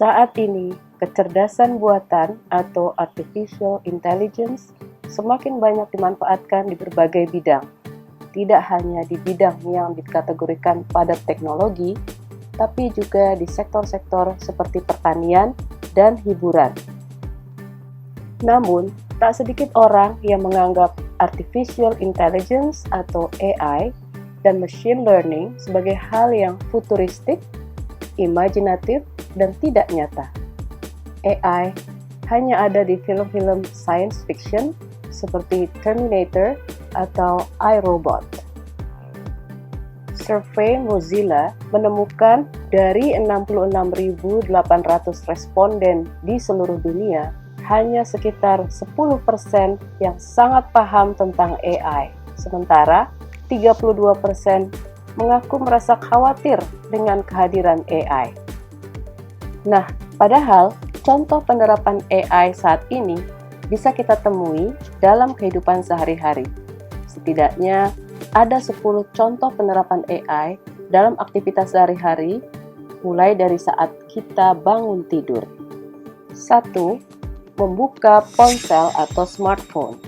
Saat ini, kecerdasan buatan atau artificial intelligence semakin banyak dimanfaatkan di berbagai bidang. Tidak hanya di bidang yang dikategorikan padat teknologi, tapi juga di sektor-sektor seperti pertanian dan hiburan. Namun, tak sedikit orang yang menganggap artificial intelligence atau AI dan machine learning sebagai hal yang futuristik, imajinatif, dan tidak nyata. AI hanya ada di film-film science fiction seperti Terminator atau iRobot. Survei Mozilla menemukan dari 66.800 responden di seluruh dunia, hanya sekitar 10% yang sangat paham tentang AI, sementara 32% mengaku merasa khawatir dengan kehadiran AI. Nah, padahal contoh penerapan AI saat ini bisa kita temui dalam kehidupan sehari-hari. Setidaknya ada 10 contoh penerapan AI dalam aktivitas sehari-hari, mulai dari saat kita bangun tidur. 1. Membuka ponsel atau smartphone.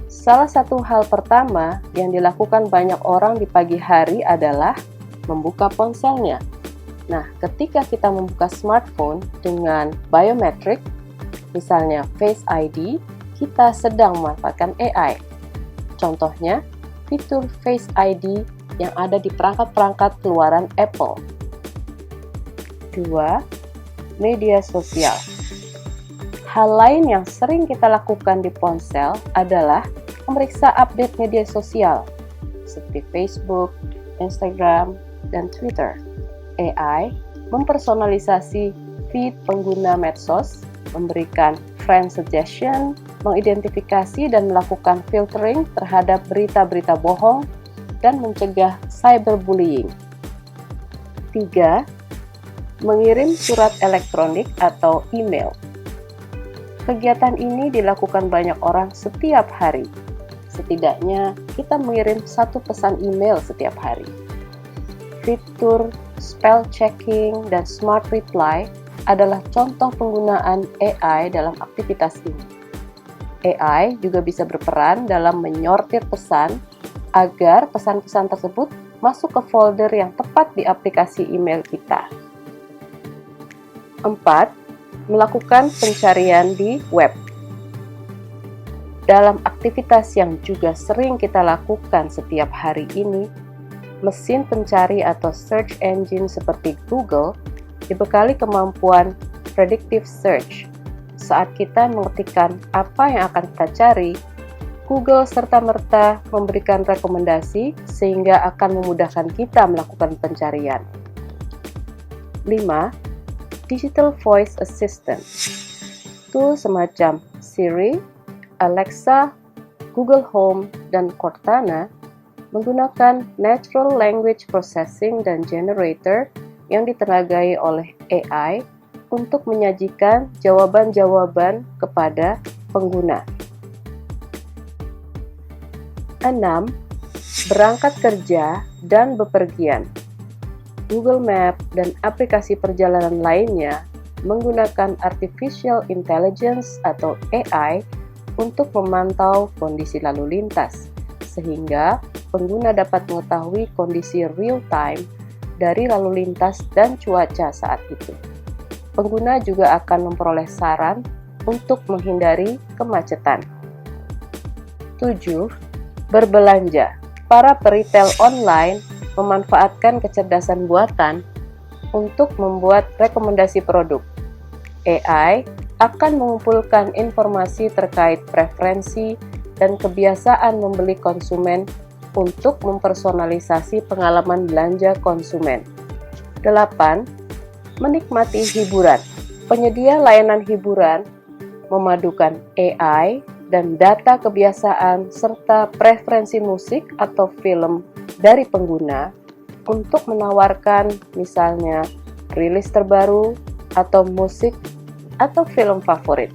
Salah satu hal pertama yang dilakukan banyak orang di pagi hari adalah membuka ponselnya. Nah, ketika kita membuka smartphone dengan biometrik, misalnya Face ID, kita sedang memanfaatkan AI. Contohnya, fitur Face ID yang ada di perangkat-perangkat keluaran Apple. 2. Media sosial. Hal lain yang sering kita lakukan di ponsel adalah memeriksa update media sosial, seperti Facebook, Instagram, dan Twitter. AI mempersonalisasi feed pengguna medsos, memberikan friend suggestion, mengidentifikasi dan melakukan filtering terhadap berita-berita bohong, dan mencegah cyberbullying. 3. Mengirim surat elektronik atau email. Kegiatan ini dilakukan banyak orang setiap hari. Setidaknya kita mengirim 1 pesan email setiap hari. Fitur spell checking dan smart reply adalah contoh penggunaan AI dalam aktivitas ini. AI juga bisa berperan dalam menyortir pesan agar pesan-pesan tersebut masuk ke folder yang tepat di aplikasi email kita. 4. Melakukan pencarian di web. Dalam aktivitas yang juga sering kita lakukan setiap hari ini, mesin pencari atau search engine seperti Google dibekali kemampuan predictive search. Saat kita mengetikkan apa yang akan kita cari, Google serta-merta memberikan rekomendasi sehingga akan memudahkan kita melakukan pencarian. 5. Digital Voice Assistant. Tool semacam Siri, Alexa, Google Home, dan Cortana menggunakan Natural Language Processing dan Generator yang ditenagai oleh AI untuk menyajikan jawaban-jawaban kepada pengguna. 6. Berangkat kerja dan bepergian. Google Map dan aplikasi perjalanan lainnya menggunakan Artificial Intelligence atau AI untuk memantau kondisi lalu lintas, sehingga pengguna dapat mengetahui kondisi real-time dari lalu lintas dan cuaca saat itu. Pengguna juga akan memperoleh saran untuk menghindari kemacetan. 7. Berbelanja. Para peritel online memanfaatkan kecerdasan buatan untuk membuat rekomendasi produk. AI akan mengumpulkan informasi terkait preferensi dan kebiasaan membeli konsumen untuk mempersonalisasi pengalaman belanja konsumen. 8. Menikmati hiburan. Penyedia layanan hiburan memadukan AI dan data kebiasaan serta preferensi musik atau film dari pengguna untuk menawarkan misalnya rilis terbaru atau musik atau film favorit.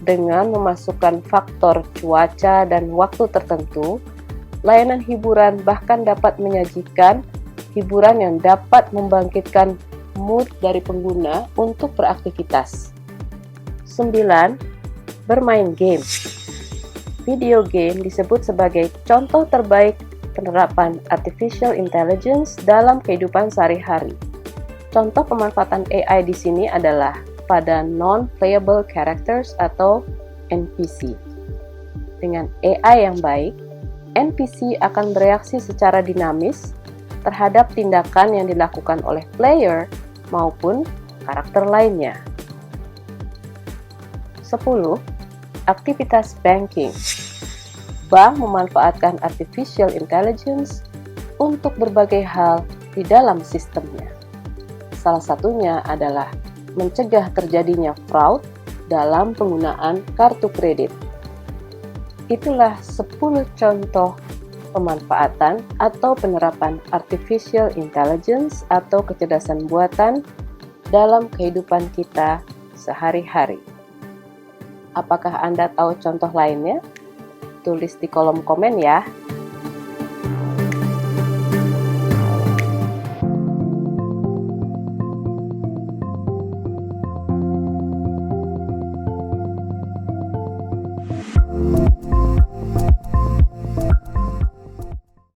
Dengan memasukkan faktor cuaca dan waktu tertentu, layanan hiburan bahkan dapat menyajikan hiburan yang dapat membangkitkan mood dari pengguna untuk beraktivitas. 9. Bermain game. Video game disebut sebagai contoh terbaik penerapan artificial intelligence dalam kehidupan sehari-hari. Contoh pemanfaatan AI di sini adalah pada non-playable characters atau NPC. Dengan AI yang baik, NPC akan bereaksi secara dinamis terhadap tindakan yang dilakukan oleh player maupun karakter lainnya. 10. Aktivitas banking. Bank memanfaatkan artificial intelligence untuk berbagai hal di dalam sistemnya. Salah satunya adalah mencegah terjadinya fraud dalam penggunaan kartu kredit. Itulah 10 contoh pemanfaatan atau penerapan artificial intelligence atau kecerdasan buatan dalam kehidupan kita sehari-hari. Apakah Anda tahu contoh lainnya? Tulis di kolom komen ya.